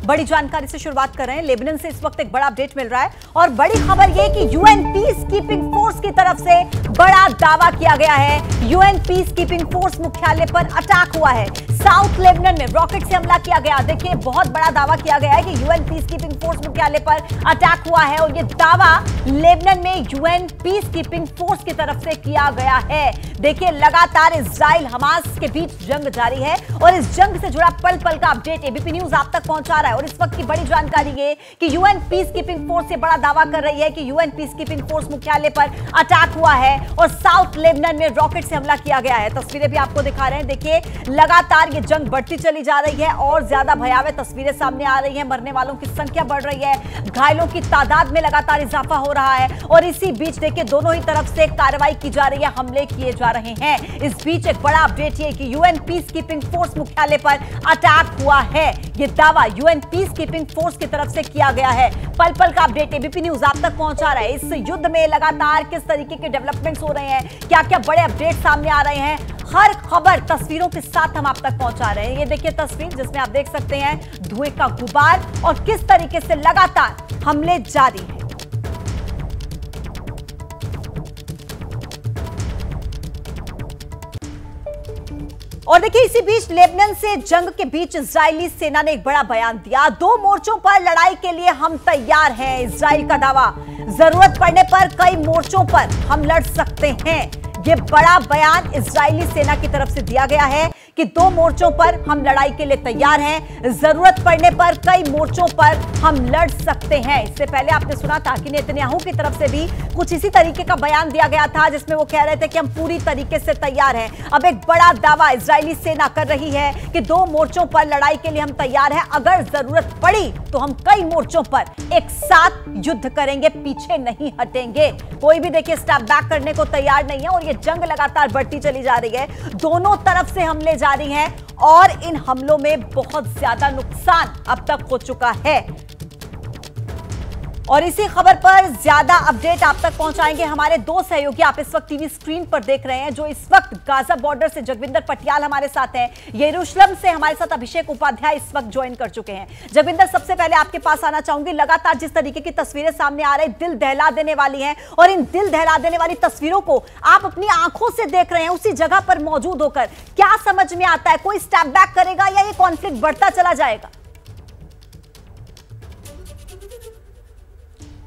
बड़ी जानकारी से शुरुआत कर रहे हैं। लेबनान से इस वक्त एक बड़ा अपडेट मिल रहा है और बड़ी खबर यह कि यूएन पीस कीपिंग फोर्स की तरफ से बड़ा दावा किया गया है। यूएन पीस कीपिंग फोर्स मुख्यालय पर अटैक हुआ है। साउथ लेबनान में रॉकेट से हमला किया गया। देखिए, बहुत बड़ा दावा किया गया है कि यूएन पीस कीपिंग फोर्स मुख्यालय पर अटैक हुआ है और यह दावा लेबनान में यूएन पीस कीपिंग फोर्स की तरफ से किया गया है। देखिए, लगातार इजराइल हमास के बीच जंग जारी है और इस जंग से जुड़ा पल पल का अपडेट एबीपी न्यूज आप तक पहुंचा रहा है। और इस वक्त की बड़ी जानकारी ये कि यूएन पीस कीपिंग फोर्स से बड़ा दावा कर रही है कि यूएन पीस कीपिंग फोर्स मुख्यालय पर अटैक हुआ है और साउथ लेबनान में रॉकेट से हमला किया गया है। तस्वीरें भी आपको दिखा रहे हैं। देखिए, लगातार ये जंग बढ़ती चली जा रही है और ज्यादा भयावह तस्वीरें सामने आ रही है। मरने वालों की संख्या बढ़ रही है, घायलों की तादाद में लगातार इजाफा हो रहा है और इसी बीच देखिए दोनों ही तरफ से कार्रवाई की जा रही है, हमले किए जा रहे हैं। इस बीच एक बड़ा अपडेट ये कि यूएन पीस कीपिंग फोर्स मुख्यालय पर अटैक हुआ है। यह दावा यूएन पीस कीपिंग फोर्स की तरफ से किया गया है। पल पल का अपडेट एबीपी न्यूज आप तक पहुंचा रहा है। इस युद्ध में लगातार किस तरीके के डेवलपमेंट्स हो रहे हैं, क्या क्या बड़े अपडेट सामने आ रहे हैं, हर खबर तस्वीरों के साथ हम आप तक पहुंचा रहे हैं। ये देखिए तस्वीर जिसमें आप देख सकते हैं धुएं का गुबार और किस तरीके से लगातार हमले जारी हैं। और देखिए, इसी बीच लेबनान से जंग के बीच इजरायली सेना ने एक बड़ा बयान दिया। 2 मोर्चों पर लड़ाई के लिए हम तैयार हैं, इजराइल का दावा। जरूरत पड़ने पर कई मोर्चों पर हम लड़ सकते हैं। यह बड़ा बयान इजरायली सेना की तरफ से दिया गया है कि 2 मोर्चों पर हम लड़ाई के लिए तैयार हैं, जरूरत पड़ने पर कई मोर्चों पर हम लड़ सकते हैं। इससे पहले आपने सुना था कि नेतन्याहू की तरफ से भी कुछ इसी तरीके का बयान दिया गया था जिसमें वो कह रहे थे कि हम पूरी तरीके से तैयार हैं। अब एक बड़ा दावा इजरायली सेना कर रही है कि 2 मोर्चों पर लड़ाई के लिए हम तैयार हैं, अगर जरूरत पड़ी तो हम कई मोर्चों पर एक साथ युद्ध करेंगे, पीछे नहीं हटेंगे। कोई भी देखिए स्टेप बैक करने को तैयार नहीं है और ये जंग लगातार बढ़ती चली जा रही है। दोनों तरफ से हमले जारी हैं और इन हमलों में बहुत ज्यादा नुकसान अब तक हो चुका है। और इसी खबर पर ज्यादा अपडेट आप तक पहुंचाएंगे हमारे 2 सहयोगी। आप इस वक्त टीवी स्क्रीन पर देख रहे हैं जो इस वक्त गाजा बॉर्डर से जगविंदर पटियाल हमारे साथ हैं, यरूशलेम से हमारे साथ अभिषेक उपाध्याय इस वक्त ज्वाइन कर चुके हैं। जगविंदर, सबसे पहले आपके पास आना चाहूंगी। लगातार जिस तरीके की तस्वीरें सामने आ रही, दिल दहला देने वाली हैं और इन दिल दहला देने वाली तस्वीरों को आप अपनी आंखों से देख रहे हैं, उसी जगह पर मौजूद होकर क्या समझ में आता है? कोई स्टेप बैक करेगा या ये कॉन्फ्लिक्ट बढ़ता चला जाएगा?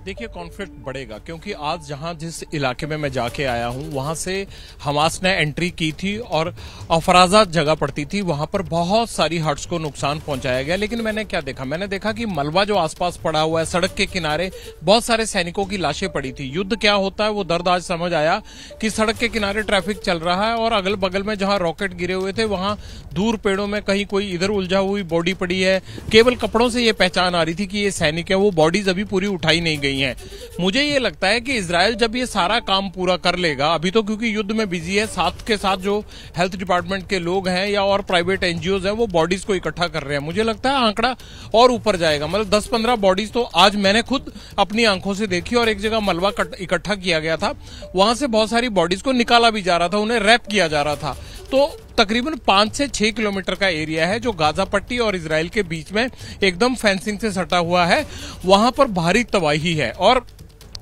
देखिए, कॉन्फ्लिक्ट बढ़ेगा क्योंकि आज जहां जिस इलाके में मैं जाके आया हूं वहां से हमास ने एंट्री की थी और अफराजा जगह पड़ती थी, वहां पर बहुत सारी हट्स को नुकसान पहुंचाया गया। लेकिन मैंने क्या देखा? मैंने देखा कि मलबा जो आसपास पड़ा हुआ है, सड़क के किनारे बहुत सारे सैनिकों की लाशें पड़ी थी। युद्ध क्या होता है वो दर्द आज समझ आया कि सड़क के किनारे ट्रैफिक चल रहा है और अगल बगल में जहां रॉकेट गिरे हुए थे वहां दूर पेड़ों में कहीं कोई इधर उलझा हुई बॉडी पड़ी है। केवल कपड़ों से ये पहचान आ रही थी कि ये सैनिक है, वो बॉडीज अभी पूरी उठाई नहीं गई हैं। मुझे ये लगता है कि इजराइल जब ये सारा काम पूरा कर लेगा, अभी तो क्योंकि युद्ध में बिजी है, साथ के साथ जो हेल्थ डिपार्टमेंट के लोग हैं या और प्राइवेट एनजीओज हैं वो बॉडीज को इकट्ठा कर रहे हैं। मुझे लगता है आंकड़ा और ऊपर जाएगा, मतलब 10-15 बॉडीज तो आज मैंने खुद अपनी आंखों से देखी। और एक जगह मलबा इकट्ठा किया गया था, वहां से बहुत सारी बॉडीज को निकाला भी जा रहा था, उन्हें रैप किया जा रहा था। तो तकरीबन 5 से 6 किलोमीटर का एरिया है जो गाजा पट्टी और इजराइल के बीच में एकदम फेंसिंग से सटा हुआ है। वहां पर भारी तबाही है और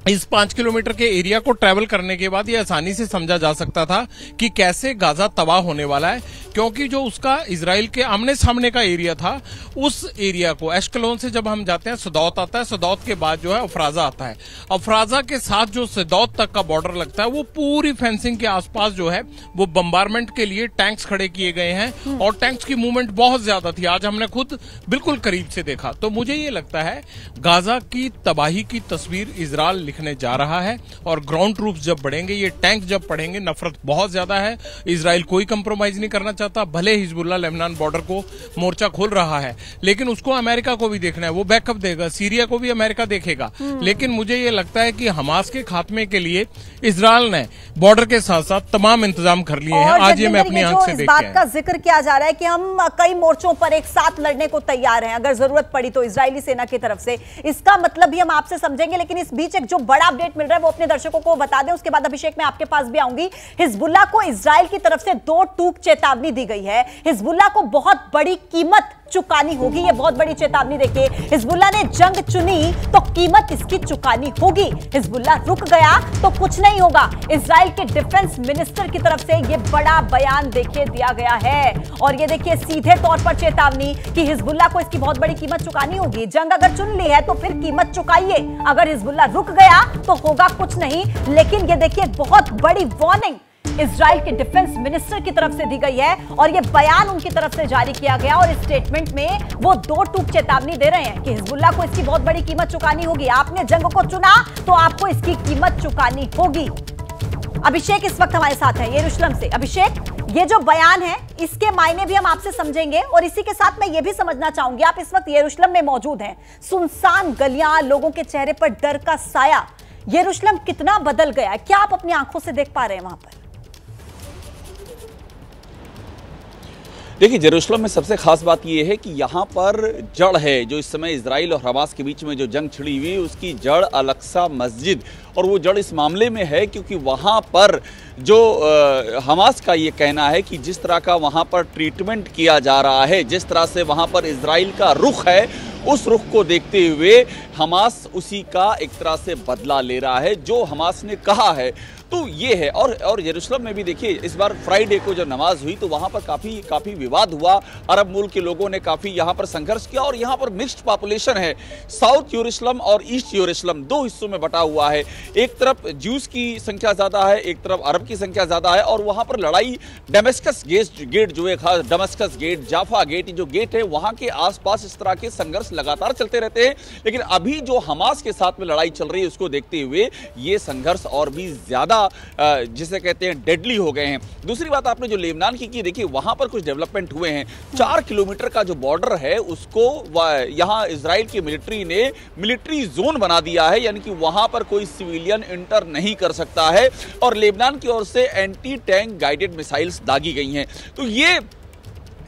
इस 5 किलोमीटर के एरिया को ट्रैवल करने के बाद ये आसानी से समझा जा सकता था कि कैसे गाजा तबाह होने वाला है, क्योंकि जो उसका इजराइल के आमने सामने का एरिया था, उस एरिया को एश्कलोन से जब हम जाते हैं सदौत आता है, सदौत के बाद जो है अफराजा आता है। अफराजा के साथ जो सदौत तक का बॉर्डर लगता है वो पूरी फेंसिंग के आसपास जो है वो बम्बारमेंट के लिए टैंक्स खड़े किए गए हैं और टैंक्स की मूवमेंट बहुत ज्यादा थी। आज हमने खुद बिल्कुल करीब से देखा। तो मुझे ये लगता है गाजा की तबाही की तस्वीर इजराइल लिखने जा रहा है और ग्राउंड ट्रूप्स जब बढ़ेंगे, ये टैंक जब पड़ेंगे, नफरत बहुत ज्यादा है। इजराइल कोई कंप्रोमाइज नहीं करना चाहता। भले हिजबुल्लाह लेबनान बॉर्डर को मोर्चा खोल रहा है, लेकिन उसको अमेरिका को भी देखना है, वो बैकअप देगा। सीरिया को भी अमेरिका देखेगा। लेकिन मुझे ये लगता है कि हमास के खात्मे के लिए इजराइल ने बॉर्डर के साथ साथ तमाम इंतजाम कर लिए हैं। आज ये मैं अपनी आंख से देख बात का जिक्र किया जा रहा है कि हम कई मोर्चों पर एक साथ लड़ने को तैयार हैं अगर जरूरत पड़ी तो इजरायली सेना की तरफ से। इसका मतलब भी हम आपसे समझेंगे, लेकिन इस बीच एक जो बड़ा अपडेट मिल रहा है वो अपने दर्शकों को बता दें। उसके बाद अभिषेक मैं आपके पास भी आऊंगी। हिजबुल्लाह को इजराइल की तरफ से 2 टूक चेतावनी दी गई है। हिजबुल्लाह को बहुत बड़ी कीमत चुकानी होगी। ये बहुत बड़ी चेतावनी देखिए, हिजबुल्लाह ने जंग चुनी तो कीमत इसकी चुकानी होगी। हिजबुल्लाह रुक गया तो कुछ नहीं होगा। इजराइल के डिफेंस मिनिस्टर की तरफ से ये बड़ा बयान देखिए दिया गया है, और ये देखिए सीधे तौर पर चेतावनी कि हिजबुल्लाह को इसकी बहुत बड़ी कीमत चुकानी होगी। जंग अगर चुन ली है तो फिर कीमत चुकाइए, अगर हिजबुल्लाह रुक गया तो होगा कुछ नहीं। लेकिन ये देखिए बहुत बड़ी वार्निंग इजराइल के डिफेंस मिनिस्टर की तरफ से दी गई है, और यह बयान उनकी तरफ से जारी किया गया, और इस स्टेटमेंट में वो दो टूक चेतावनी दे रहे हैं कि हिजबुल्लाह को इसकी बहुत बड़ी कीमत चुकानी होगी। आपने जंग को चुना तो आपको इसकी कीमत चुकानी होगी। अभिषेक इस वक्त हमारे साथ है यरूशलेम से। अभिषेक, ये जो बयान है इसके मायने भी हम आपसे समझेंगे, और इसी के साथ मैं ये भी समझना चाहूंगी, आप इस वक्त यरूशलेम में मौजूद हैं, सुनसान गलियां, लोगों के चेहरे पर डर का साया। यरूशलेम कितना बदल गया है, क्या आप अपनी आंखों से देख पा रहे हैं वहां पर? देखिए, जेरूशलम में सबसे खास बात यह है कि यहाँ पर जड़ है, जो इस समय इजराइल और हमास के बीच में जो जंग छिड़ी हुई है उसकी जड़ अल-अक्सा मस्जिद, और वो जड़ इस मामले में है क्योंकि वहाँ पर जो हमास का ये कहना है कि जिस तरह का वहाँ पर ट्रीटमेंट किया जा रहा है, जिस तरह से वहाँ पर इजराइल का रुख है, उस रुख को देखते हुए हमास उसी का एक तरह से बदला ले रहा है जो हमास ने कहा है। तो ये है। और यरूशलेम में भी देखिए, इस बार फ्राइडे को जब नमाज हुई तो वहाँ पर काफ़ी विवाद हुआ। अरब मुल्क के लोगों ने काफ़ी यहाँ पर संघर्ष किया, और यहाँ पर मिक्स्ड पॉपुलेशन है। साउथ यरूशलेम और ईस्ट यरूशलेम दो हिस्सों में बटा हुआ है। एक तरफ ज्यूज की संख्या ज़्यादा है, एक तरफ अरब की संख्या ज़्यादा है, और वहाँ पर लड़ाई डमस्कस गेट जो है, खास डमस्कस गेट, जाफा गेट, जो गेट है वहाँ के आसपास इस तरह के संघर्ष लगातार चलते रहते हैं। लेकिन अभी जो हमास के साथ में लड़ाई चल रही है उसको देखते हुए ये संघर्ष और भी ज़्यादा जिसे कहते हैं डेडली हो गए हैं। दूसरी बात आपने जो लेबनान की देखिए, वहां पर कुछ डेवलपमेंट हुए हैं। 4 किलोमीटर का जो बॉर्डर है उसको यहां इजराइल की मिलिट्री ने मिलिट्री जोन बना दिया है, यानी कि वहां पर कोई सिविलियन इंटर नहीं कर सकता है, और लेबनान की ओर से एंटी टैंक गाइडेड मिसाइल्स दागी गई हैं। तो ये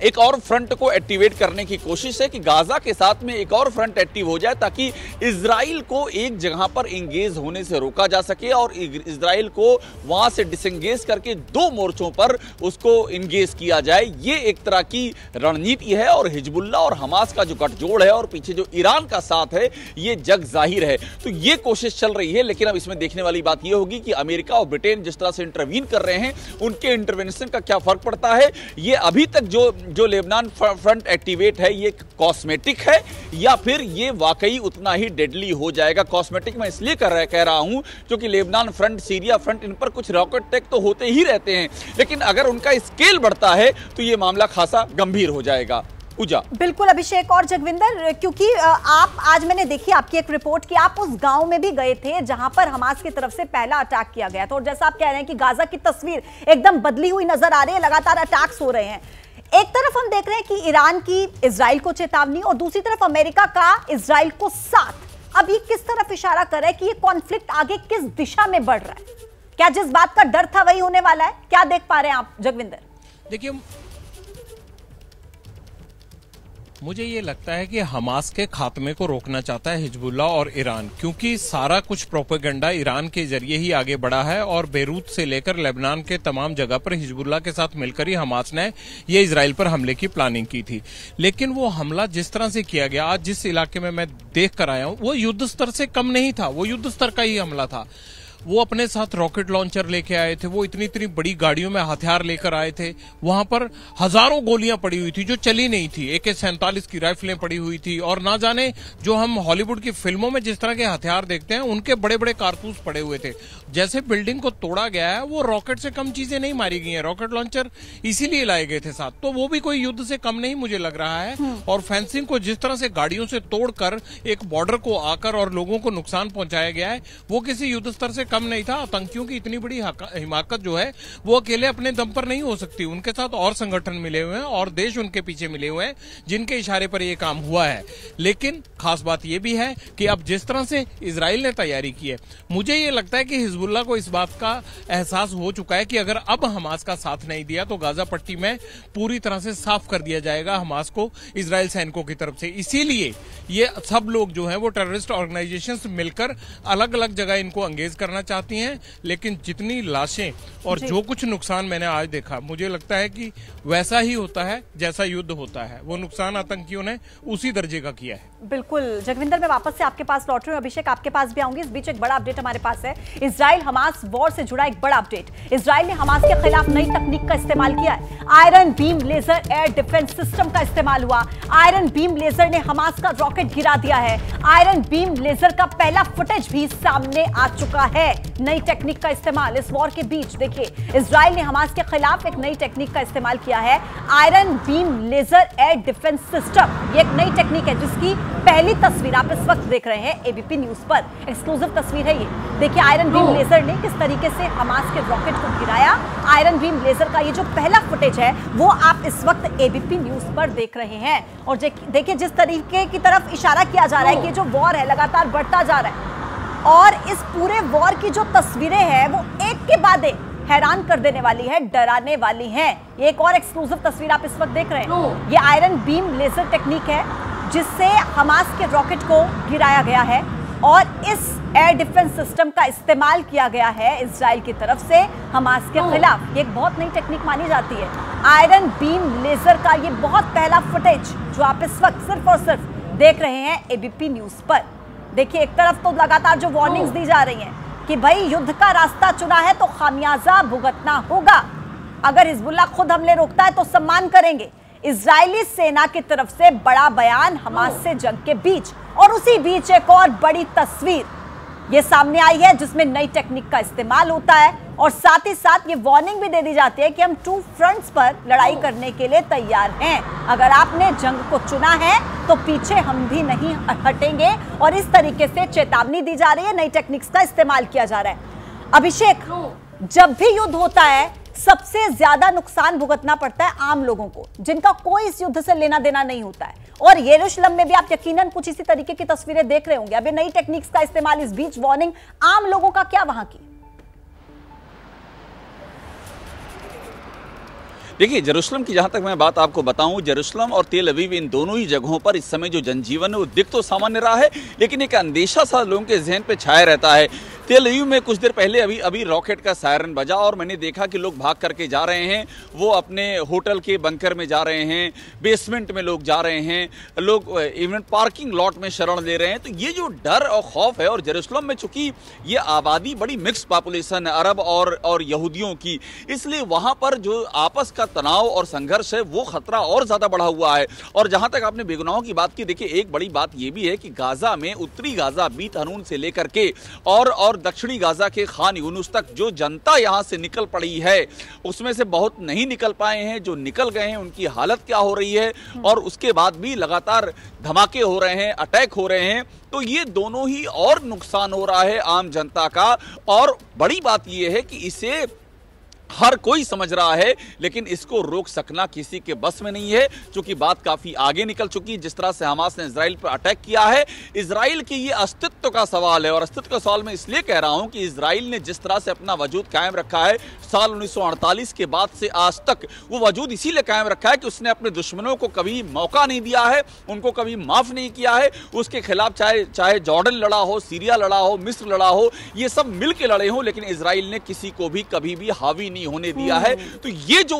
एक और फ्रंट को एक्टिवेट करने की कोशिश है कि गाजा के साथ में एक और फ्रंट एक्टिव हो जाए, ताकि इजराइल को एक जगह पर इंगेज होने से रोका जा सके, और इजराइल को वहां से डिसंगेज करके 2 मोर्चों पर उसको इंगेज किया जाए। ये एक तरह की रणनीति है, और हिजबुल्लाह और हमास का जो गठजोड़ है और पीछे जो ईरान का साथ है, ये जग जाहिर है। तो ये कोशिश चल रही है। लेकिन अब इसमें देखने वाली बात यह होगी कि अमेरिका और ब्रिटेन जिस तरह से इंटरवीन कर रहे हैं, उनके इंटरवेंशन का क्या फर्क पड़ता है। ये अभी तक जो लेबनान फ्रंट एक्टिवेट है, ये कॉस्मेटिक है या फिर ये वाकई उतना ही डेडली हो जाएगा। कॉस्मेटिक मैं इसलिए कह रहा हूं क्योंकि लेबनान फ्रंट, सीरिया फ्रंट, इन पर कुछ रॉकेट अटैक तो होते ही रहते हैं, लेकिन अगर उनका स्केल बढ़ता है तो ये मामला खासा गंभीर हो जाएगा। पूजा। बिल्कुल अभिषेक और जगविंदर, क्योंकि आप आज मैंने देखी आपकी एक रिपोर्ट कि आप उस गांव में भी गए थे जहां पर हमास की तरफ से पहला अटैक किया गया था, और जैसा आप कह रहे हैं कि गाजा की तस्वीर एकदम बदली हुई नजर आ रही है, लगातार अटैक्स हो रहे हैं। एक तरफ हम देख रहे हैं कि ईरान की इजराइल को चेतावनी, और दूसरी तरफ अमेरिका का इजराइल को साथ। अब ये किस तरफ इशारा कर रहा है कि ये कॉन्फ्लिक्ट आगे किस दिशा में बढ़ रहा है? क्या जिस बात का डर था वही होने वाला है? क्या देख पा रहे हैं आप जगविंदर? देखिए, मुझे ये लगता है कि हमास के खात्मे को रोकना चाहता है हिजबुल्लाह और ईरान, क्योंकि सारा कुछ प्रोपेगेंडा ईरान के जरिए ही आगे बढ़ा है, और बेरूत से लेकर लेबनान के तमाम जगह पर हिजबुल्लाह के साथ मिलकर ही हमास ने ये इजराइल पर हमले की प्लानिंग की थी। लेकिन वो हमला जिस तरह से किया गया, आज जिस इलाके में मैं देख कर आया हूं, वो युद्ध स्तर से कम नहीं था, वो युद्ध स्तर का ही हमला था। वो अपने साथ रॉकेट लॉन्चर लेके आए थे, वो इतनी इतनी बड़ी गाड़ियों में हथियार लेकर आए थे, वहां पर हजारों गोलियां पड़ी हुई थी जो चली नहीं थी, AK-47 की राइफलें पड़ी हुई थी, और ना जाने जो हम हॉलीवुड की फिल्मों में जिस तरह के हथियार देखते हैं उनके बड़े बड़े कारतूस पड़े हुए थे। जैसे बिल्डिंग को तोड़ा गया है, वो रॉकेट से कम चीजें नहीं मारी गई हैं, रॉकेट लॉन्चर इसीलिए लाए गए थे साथ, तो वो भी कोई युद्ध से कम नहीं मुझे लग रहा है। और फेंसिंग को जिस तरह से गाड़ियों से तोड़कर एक बॉर्डर को आकर और लोगों को नुकसान पहुंचाया गया है, वो किसी युद्ध स्तर से कम नहीं था। क्योंकि इतनी बड़ी हिमाकत जो है वो अकेले अपने दम पर नहीं हो सकती, उनके साथ और संगठन मिले हुए हैं और देश उनके पीछे मिले हुए हैं जिनके इशारे पर यह काम हुआ है। लेकिन खास बात यह भी है कि अब जिस तरह से इजराइल ने तैयारी की है, मुझे ये लगता है कि हिजबुल्लाह को इस बात का एहसास हो चुका है कि अगर अब हमास का साथ नहीं दिया तो गाजा पट्टी में पूरी तरह से साफ कर दिया जाएगा हमास को इजराइल सैनिकों की तरफ से। इसीलिए ये सब लोग जो हैं वो टेररिस्ट ऑर्गेनाइजेशन से मिलकर अलग अलग जगह इनको अंगेज करना चाहती हैं, लेकिन जितनी लाशें और जो कुछ नुकसान मैंने आज देखा, मुझे लगता है कि वैसा ही होता है जैसा युद्ध होता है। वो नुकसान आतंकियों ने उसी दर्जे का किया है। बिल्कुल जगविंदर, मैं वापस से आपके पास लौट रही हूँ। अभिषेक, आपके पास भी आऊंगी। इस बीच एक बड़ा अपडेट हमारे पास है। इजराइल हमास वॉर से जुड़ा एक बड़ा अपडेट। इजराइल ने हमास के खिलाफ नई तकनीक का इस्तेमाल किया है। Iron beam laser air defence system का इस्तेमाल हुआ। आयरन बीम लेजर ने हमास का रॉकेट गिरा दिया है। आयरन बीम लेजर का पहला फुटेज भी सामने आ चुका है। नई टेक्निक का इस्तेमाल इस वॉर के बीच। देखिए, इजराइल ने हमास के खिलाफ एक नई टेक्निक का इस्तेमाल किया है, iron beam laser air defence system. ये एक नई टेक्निक है जिसकी पहली तस्वीर आप इस वक्त देख रहे हैं एबीपी न्यूज पर। एक्सक्लूसिव तस्वीर है ये। देखिए, आयरन बीम लेजर ने किस तरीके से हमास के रॉकेट को गिराया। आयरन बीम लेजर का ये जो पहला फुटेज है वो आप इस वक्त एबीपी न्यूज पर देख रहे हैं। और देखिए, जिस तरीके की तरफ इशारा किया जा रहा है कि जो वॉर है लगातार बढ़ता जा रहा है, और इस पूरे वॉर की जो तस्वीरें हैं वो एक के बाद एक हैरान कर देने वाली है, डराने वाली हैं। ये एक और एक्सक्लूसिव तस्वीर आप इस वक्त देख रहे हैं। ये आयरन बीम लेजर टेक्निक है जिससे हमास के रॉकेट को गिराया गया है, और इस एयर डिफेंस सिस्टम का इस्तेमाल किया गया है इजराइल की तरफ से हमास के खिलाफ। ये एक बहुत नई टेक्निक मानी जाती है। आयरन बीम लेजर का ये बहुत पहला फुटेज जो आप इस वक्त सिर्फ और सिर्फ देख रहे हैं एबीपी न्यूज पर। देखिए, एक तरफ तो लगातार जो वार्निंग्स दी जा रही हैं कि भाई युद्ध का रास्ता चुना है तो खामियाजा भुगतना होगा। अगर हिजबुल्लाह खुद हमले रोकता है तो सम्मान करेंगे। इजरायली सेना की तरफ से बड़ा बयान हमास से जंग के बीच, और उसी बीच एक और बड़ी तस्वीर ये सामने आई है जिसमें नई टेक्निक का इस्तेमाल होता है, और साथ ही साथ ये वार्निंग भी दे दी जाती है कि हम 2 फ्रंट्स पर लड़ाई करने के लिए तैयार हैं। अगर आपने जंग को चुना है तो पीछे हम भी नहीं हटेंगे। और इस तरीके से चेतावनी दी जा रही है, नई टेक्निक्स का इस्तेमाल किया जा रहा है। अभिषेक, जब भी युद्ध होता है सबसे ज्यादा नुकसान भुगतना पड़ता है आम लोगों को, जिनका कोई इस युद्ध से लेना देना नहीं होता है। और यरूशलेम में भी आप यकीनन कुछ इसी तरीके की तस्वीरें देख रहे होंगे। अभी नई टेक्निक्स का इस्तेमाल, इस बीच वार्निंग, आम लोगों का क्या वहां की? देखिए, जेरूशलम की जहां तक मैं बात आपको बताऊं, जेरूशलम और तेल अवीव, इन दोनों ही जगहों पर इस समय जो जनजीवन है वो दिख तो सामान्य रहा है, लेकिन एक अंदेशा सा लोगों के जहन पे छाया रहता है। तेल अवीव में कुछ देर पहले अभी रॉकेट का सायरन बजा और मैंने देखा कि लोग भाग करके जा रहे हैं। वो अपने होटल के बंकर में जा रहे हैं, बेसमेंट में लोग जा रहे हैं, लोग इवन पार्किंग लॉट में शरण ले रहे हैं। तो ये जो डर और खौफ है, और जेरूशलम में चूंकि ये आबादी बड़ी मिक्स पॉपुलेशन है, अरब और यहूदियों की, इसलिए वहां पर जो आपस का तनाव और संघर्ष है वो खतरा और ज्यादा बढ़ा हुआ है। और जहां तक आपने बेगुनाहों की बात की, देखिए एक बड़ी बात यह भी है कि गाजा में, उत्तरी गाजा, बीत हनून से लेकर के और दक्षिणी गाजा के खान यूनुस तक जो जनता यहां से निकल पड़ी है, उसमें से बहुत नहीं निकल पाए हैं। जो निकल गए हैं उनकी हालत क्या हो रही है, और उसके बाद भी लगातार धमाके हो रहे हैं, अटैक हो रहे हैं। तो ये दोनों ही और नुकसान हो रहा है आम जनता का। और बड़ी बात यह है कि इसे हर कोई समझ रहा है, लेकिन इसको रोक सकना किसी के बस में नहीं है, क्योंकि बात काफी आगे निकल चुकी है। जिस तरह से हमास ने इजराइल पर अटैक किया है, इजराइल के ये अस्तित्व का सवाल है। और अस्तित्व का सवाल मैं इसलिए कह रहा हूं कि इजराइल ने जिस तरह से अपना वजूद कायम रखा है साल 1948 के बाद से आज तक, वो वजूद इसीलिए कायम रखा है कि उसने अपने दुश्मनों को कभी मौका नहीं दिया है, उनको कभी माफ नहीं किया है। उसके खिलाफ चाहे जॉर्डन लड़ा हो, सीरिया लड़ा हो, मिस्र लड़ा हो, ये सब मिलकर लड़े हो, लेकिन इजराइल ने किसी को भी कभी भी हावी होने दिया है। तो ये जो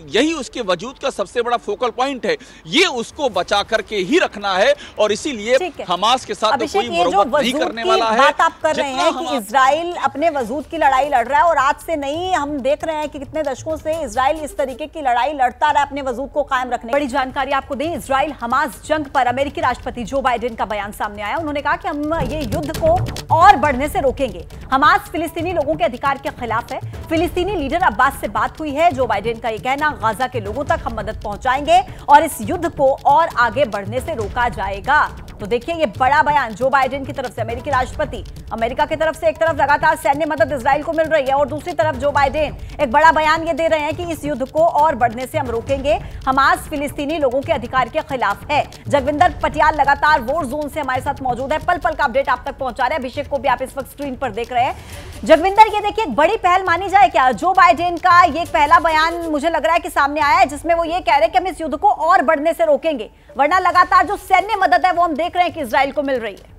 यही उसके वजूद का सबसे बड़ा फोकल पॉइंट है, ये उसको बचा करके ही रखना है। और इसीलिए हमास के साथ तो कोई मुरव्वत नहीं करने वाला है। बात आप कर रहे हैं कि इजराइल अपने वजूद की लड़ाई लड़ रहा है, और आज से नहीं, हम देख रहे हैं कि कितने दशकों से इजराइल इस तरीके की लड़ाई लड़ता रहा अपने वजूद को कायम रखने। बड़ी जानकारी आपको दें, इजराइल हमास जंग पर अमेरिकी राष्ट्रपति जो बाइडेन का बयान सामने आया। उन्होंने कहा कि हम ये युद्ध को और बढ़ने से रोकेंगे। हमास फिलिस्तीनी लोगों के अधिकार के खिलाफ है। फिलिस्तीनी लीडर अब्बास से बात हुई है। जो बाइडेन का ये कहना, गाजा के लोगों तक हम मदद पहुंचाएंगे और इस युद्ध को और आगे बढ़ने से रोका जाएगा। तो देखिए ये बड़ा बयान जो बाइडेन की तरफ से, अमेरिकी राष्ट्रपति, अमेरिका की तरफ से एक तरफ लगातार सैन्य मदद इजराइल को मिल रही है और दूसरी तरफ जो बाइडेन एक बड़ा बयान ये दे रहे हैं कि इस युद्ध को और बढ़ने से हम रोकेंगे, हमास फिलिस्तीनी लोगों के अधिकार के खिलाफ है। जगविंदर पटियाल लगातार वॉर जोन से हमारे साथ मौजूद है, पल पल का अपडेट आप तक पहुंचा रहे हैं। अभिषेक को भी आप इस वक्त स्क्रीन पर देख रहे हैं। जगविंदर, ये देखिए एक बड़ी पहल मानी जाए क्या जो बाइडेन का ये पहला बयान मुझे लग रहा है कि सामने आया है, जिसमें वो ये कह रहे हैं कि हम इस युद्ध को और बढ़ने से रोकेंगे, वरना लगातार जो सैन्य मदद है वो हम देख रहे हैं कि इजराइल को मिल रही है।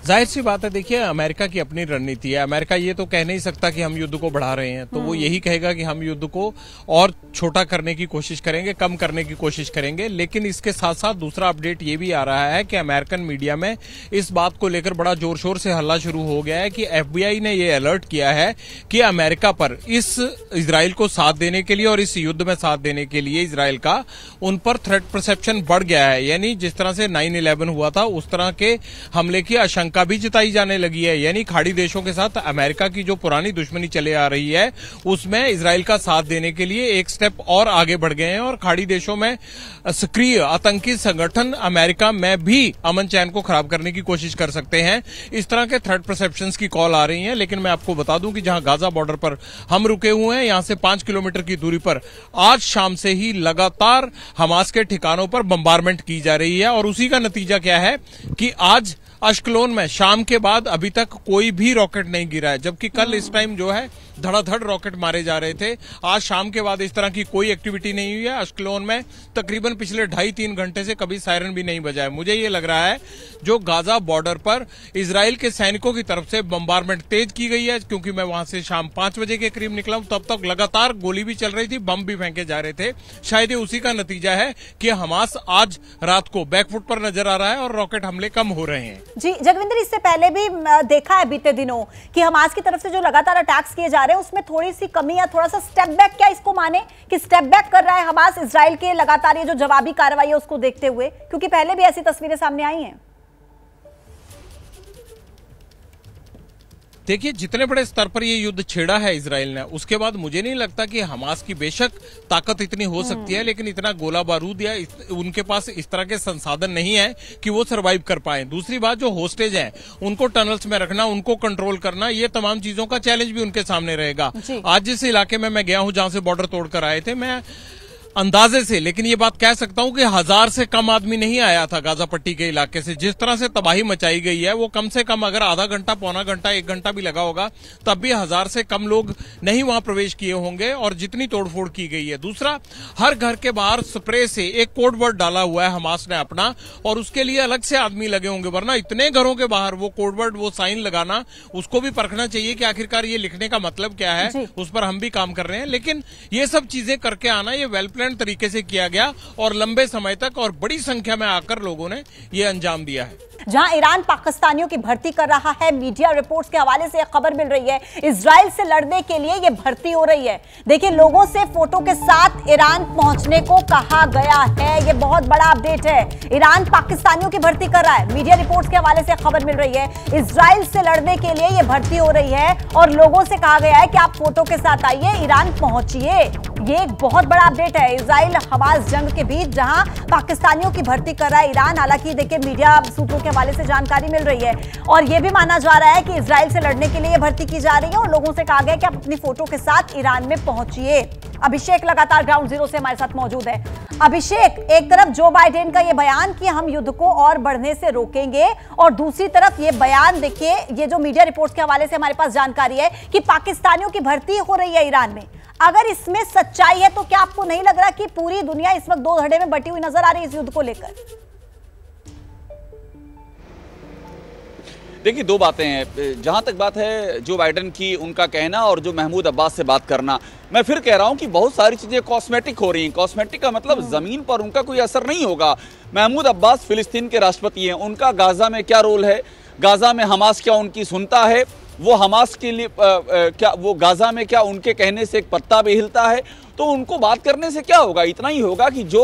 जाहिर सी बात है, देखिए अमेरिका की अपनी रणनीति है। अमेरिका ये तो कह नहीं सकता कि हम युद्ध को बढ़ा रहे हैं, तो वो यही कहेगा कि हम युद्ध को और छोटा करने की कोशिश करेंगे, कम करने की कोशिश करेंगे। लेकिन इसके साथ साथ दूसरा अपडेट ये भी आ रहा है कि अमेरिकन मीडिया में इस बात को लेकर बड़ा जोर शोर से हल्ला शुरू हो गया है कि FBI ने ये अलर्ट किया है कि अमेरिका पर इस इजराइल को साथ देने के लिए और इस युद्ध में साथ देने के लिए इजराइल का उन पर थ्रेट परसेप्शन बढ़ गया है। यानी जिस तरह से 9/11 हुआ था उस तरह के हमले की आशंका का भी जताई जाने लगी है। यानी खाड़ी देशों के साथ अमेरिका की जो पुरानी दुश्मनी चले आ रही है उसमें इजराइल का साथ देने के लिए एक स्टेप और आगे बढ़ गए हैं और खाड़ी देशों में सक्रिय आतंकी संगठन अमेरिका में भी अमन चैन को खराब करने की कोशिश कर सकते हैं। इस तरह के थ्रेट परसेप्शंस की कॉल आ रही है। लेकिन मैं आपको बता दूं कि जहां गाजा बॉर्डर पर हम रुके हुए हैं, यहां से 5 किलोमीटर की दूरी पर आज शाम से ही लगातार हमास के ठिकानों पर बम्बारमेंट की जा रही है। और उसी का नतीजा क्या है कि आज अश्कलोन में शाम के बाद अभी तक कोई भी रॉकेट नहीं गिरा है, जबकि कल इस टाइम जो है धड़ाधड़ रॉकेट मारे जा रहे थे। आज शाम के बाद इस तरह की कोई एक्टिविटी नहीं हुई है। अश्कलोन में तकरीबन पिछले 2.5-3 घंटे से कभी सायरन भी नहीं बजा है। मुझे ये लग रहा है जो गाजा बॉर्डर पर इजराइल के सैनिकों की तरफ से बम्बारमेंट तेज की गई है, क्योंकि मैं वहां से शाम 5 बजे के करीब निकला हूं, तब तक लगातार गोली भी चल रही थी, बम भी फेंके जा रहे थे। शायद ये उसी का नतीजा है कि हमास आज रात को बैकफुट पर नजर आ रहा है और रॉकेट हमले कम हो रहे हैं। जी जगविंदर, इससे पहले भी देखा है बीते दिनों कि हमास की तरफ से जो लगातार अटैक्स किए जा रहे हैं उसमें थोड़ी सी कमी या थोड़ा सा स्टेप बैक, क्या इसको माने कि स्टेप बैक कर रहा है हमास इजराइल के लगातार ये जो जवाबी कार्रवाई है उसको देखते हुए, क्योंकि पहले भी ऐसी तस्वीरें सामने आई हैं। देखिए जितने बड़े स्तर पर ये युद्ध छेड़ा है इजराइल ने, उसके बाद मुझे नहीं लगता कि हमास की बेशक ताकत इतनी हो सकती है, लेकिन इतना गोला बारूद या उनके पास इस तरह के संसाधन नहीं है कि वो सरवाइव कर पाए। दूसरी बात, जो होस्टेज हैं उनको टनल्स में रखना, उनको कंट्रोल करना, ये तमाम चीजों का चैलेंज भी उनके सामने रहेगा। आज जिस इलाके में मैं गया हूं जहां से बॉर्डर तोड़कर आए थे, मैं अंदाजे से, लेकिन ये बात कह सकता हूं कि 1000 से कम आदमी नहीं आया था गाजा पट्टी के इलाके से। जिस तरह से तबाही मचाई गई है वो कम से कम अगर आधा घंटा, पौना घंटा, 1 घंटा भी लगा होगा तब भी 1000 से कम लोग नहीं वहां प्रवेश किए होंगे और जितनी तोड़फोड़ की गई है। दूसरा, हर घर के बाहर स्प्रे से एक कोड वर्ड डाला हुआ है हमास ने अपना, और उसके लिए अलग से आदमी लगे होंगे, वरना इतने घरों के बाहर वो कोड वर्ड, वो साइन लगाना, उसको भी परखना चाहिए कि आखिरकार ये लिखने का मतलब क्या है। उस पर हम भी काम कर रहे हैं, लेकिन ये सब चीजें करके आना ये वेल प्लान तरीके से किया गया और लंबे समय तक और बड़ी संख्या में आकर लोगों ने ये अंजाम दिया है। जहां ईरान पाकिस्तानियों की भर्ती कर रहा है, मीडिया रिपोर्ट्स के हवाले से खबर मिल रही है इजराइल से लड़ने के लिए ये भर्ती हो रही है। देखिए लोगों से फोटो के साथ ईरान पहुंचने को कहा गया है, ये बहुत बड़ा अपडेट है। ईरान पाकिस्तानियों की भर्ती कर रहा है, मीडिया रिपोर्ट्स के हवाले से खबर मिल रही है इजराइल से लड़ने के लिए ये भर्ती हो रही है और लोगों से कहा गया है कि आप फोटो के साथ आइए, ईरान पहुंचिए। ये एक बहुत बड़ा अपडेट है इजराइल हमास जंग के बीच, जहां पाकिस्तानियों की भर्ती कर रहा है ईरान। हालांकि देखिए मीडिया सूत्रों के हवाले से जानकारी मिल रही है और यह भी माना जा रहा है कि इजराइल से लड़ने के लिए भर्ती की जा रही है और लोगों से कहा गया कि आप अपनी फोटो के साथ ईरान में पहुंचिए। अभिषेक लगातार ग्राउंड जीरो से हमारे साथ मौजूद है। अभिषेक, एक तरफ जो बाइडेन का ये बयान कि हम युद्ध को और बढ़ने से रोकेंगे और दूसरी तरफ ये बयान देखिए, ये जो मीडिया रिपोर्ट्स के हवाले से हमारे पास जानकारी है कि पाकिस्तानियों की भर्ती हो रही है ईरान में। अगर इसमें सच्चाई है तो क्या आपको नहीं लग रहा कि पूरी दुनिया इस वक्त दो धड़े में बटी हुई नजर आ रही है इस युद्ध को लेकर? देखिए दो बातें हैं। जहां तक बात है जो बाइडेन की, उनका कहना और जो महमूद अब्बास से बात करना, मैं फिर कह रहा हूं कि बहुत सारी चीजें कॉस्मेटिक हो रही हैं। कॉस्मेटिक का मतलब जमीन पर उनका कोई असर नहीं होगा। महमूद अब्बास फिलिस्तीन के राष्ट्रपति हैं, उनका गाजा में क्या रोल है, गाजा में हमास क्या उनकी सुनता है, वो हमास के लिए क्या वो गाजा में क्या उनके कहने से एक पत्ता भी हिलता है। तो उनको बात करने से क्या होगा? इतना ही होगा कि जो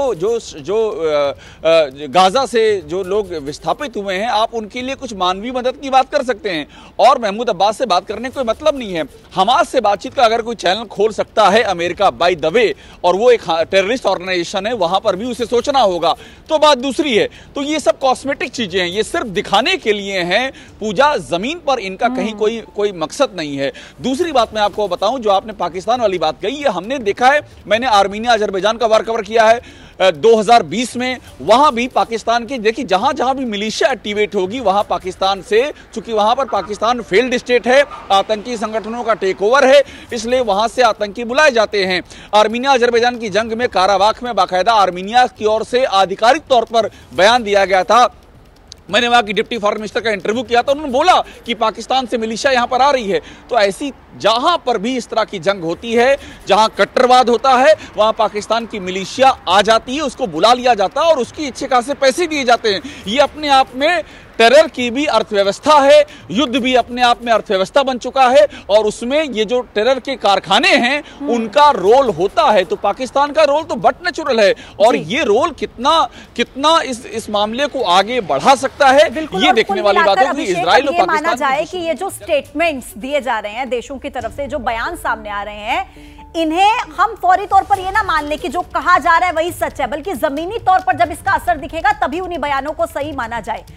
गाजा से जो लोग विस्थापित हुए हैं, आप उनके लिए कुछ मानवीय मदद की बात कर सकते हैं, और महमूद अब्बास से बात करने कोई मतलब नहीं है। हमास से बातचीत का अगर कोई चैनल खोल सकता है अमेरिका बाय द वे, और वो एक टेररिस्ट ऑर्गेनाइजेशन है, वहां पर भी उसे सोचना होगा, तो बात दूसरी है। तो ये सब कॉस्मेटिक चीजें हैं, ये सिर्फ दिखाने के लिए हैं। पूजा जमीन पर इनका कहीं कोई मकसद नहीं है। दूसरी बात मैं आपको बताऊं, जो आपने पाकिस्तान वाली बात कही, ये हमने देखा है, मैंने आर्मीनिया अजरबैजान का वार कवर किया है 2020 में। वहां भी पाकिस्तान के, देखिए जहां जहां भी मिलिशिया एक्टिवेट होगी वहां पाकिस्तान से, चूंकि वहां पर पाकिस्तान फेल्ड स्टेट है, आतंकी संगठनों का टेक ओवर है, इसलिए वहां से आतंकी बुलाए जाते हैं। आर्मीनिया अजरबैजान की जंग में काराबाख में बाकायदा आर्मीनिया की ओर से आधिकारिक तौर पर बयान दिया गया था। मैंने वहां की डिप्टी फॉरेन मिनिस्टर का इंटरव्यू किया था, उन्होंने बोला कि पाकिस्तान से मिलिशिया यहां पर आ रही है। तो ऐसी जहां पर भी इस तरह की जंग होती है, जहां कट्टरवाद होता है, वहां पाकिस्तान की मिलिशिया आ जाती है, उसको बुला लिया जाता है और उसकी अच्छे खासे पैसे दिए जाते हैं। ये अपने आप में टेरर की भी अर्थव्यवस्था है, युद्ध भी अपने आप में अर्थव्यवस्था बन चुका है, और उसमें ये जो टेरर के कारखाने हैं उनका रोल होता है। तो पाकिस्तान का रोल तो बट नेचुरल है, और ये रोल कितना इस मामले को आगे बढ़ा सकता है, ये देखने वाली बात होगी। इजराइल और पाकिस्तान माना जाए कि ये जो स्टेटमेंट्स दिए जा रहे हैं देशों की तरफ से, जो बयान सामने आ रहे हैं, इन्हें हम फौरी तौर पर यह ना मान ले कि जो कहा जा रहा है वही सच है, बल्कि जमीनी तौर पर जब इसका असर दिखेगा तभी उन्हीं बयानों को सही माना जाए।